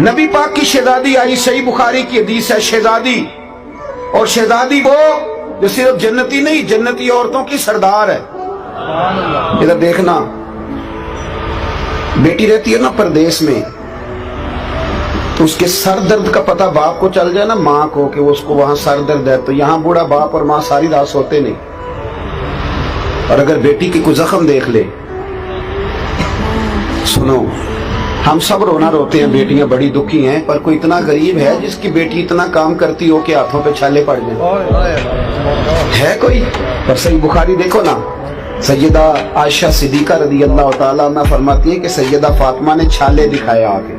نبی پاک کی شہزادی آئی، صحیح بخاری کی حدیث ہے، شہزادی، اور شہزادی وہ جو صرف جنتی نہیں، جنتی عورتوں کی سردار ہے۔ ادھر دیکھنا، بیٹی رہتی ہے نا پردیس میں، تو اس کے سر درد کا پتہ باپ کو چل جائے نا، ماں کو، کہ اس کو وہاں سر درد ہے، تو یہاں بوڑھا باپ اور ماں ساری رات سوتے نہیں۔ اور اگر بیٹی کی کوئی زخم دیکھ لے، سنو، ہم سب رونا روتے ہیں، بیٹیاں بڑی دکھی ہیں، پر کوئی اتنا غریب ہے جس کی بیٹی اتنا کام کرتی ہو کہ ہاتھوں پہ چھالے پڑ جائیں؟ ہے کوئی؟ پر صحیح بخاری دیکھو نا، سیدہ عائشہ صدیقہ رضی اللہ تعالیٰ عنہ فرماتی ہے کہ سیدہ فاطمہ نے چھالے دکھائے، آگے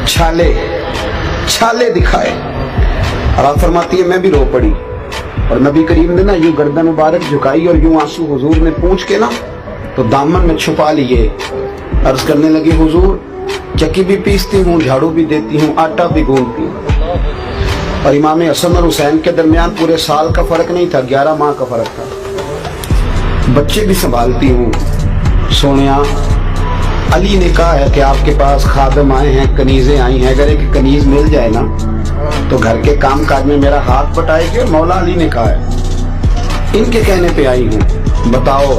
چھالے دکھائے، اور آپ فرماتی ہے میں بھی رو پڑی، اور نبی کریم نے نا یوں گردن مبارک جھکائی اور یوں آنسو حضور نے پوچھ کے نا تو دامن میں چھپا لیے، عرض کرنے لگی حضور چکی بھی پیستی ہوں، جھاڑو بھی دیتی ہوں، آٹا بھی گوندتی ہوں۔ اور امام حسن اور حسین کے درمیان پورے سال کا فرق نہیں تھا، 11 ماہ کا فرق تھا۔ بچے بھی سنبھالتی ہوں۔ سونیا، علی نے کہا ہے کہ آپ کے پاس خادم آئے ہیں، کنیزیں آئی ہیں، اگر ایک کنیز مل جائے نا تو گھر کے کام کاج میں میرا ہاتھ بٹائے گی، اور مولا علی نے کہا ہے، ان کے کہنے پہ آئی ہوں۔ بتاؤ،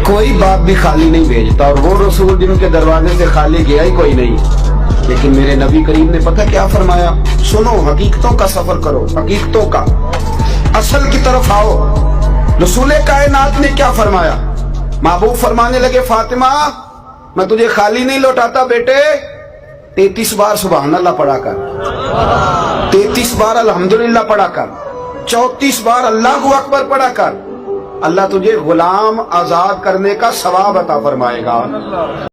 کوئی باپ بھی خالی نہیں بھیجتا، اور وہ رسول جن کے دروازے سے خالی گیا ہی کوئی نہیں، لیکن میرے نبی کریم نے پتہ کیا فرمایا؟ سنو، حقیقتوں کا سفر کرو، حقیقتوں کا، اصل کی طرف آؤ۔ رسول کائنات نے کیا فرمایا؟ محبوب فرمانے لگے، فاطمہ میں تجھے خالی نہیں لوٹاتا بیٹے، 33 بار سبحان اللہ پڑھا کر، 33 بار الحمدللہ پڑھا کر، 34 بار اللہ اکبر پڑھا کر، اللہ تجھے غلام آزاد کرنے کا ثواب عطا فرمائے گا۔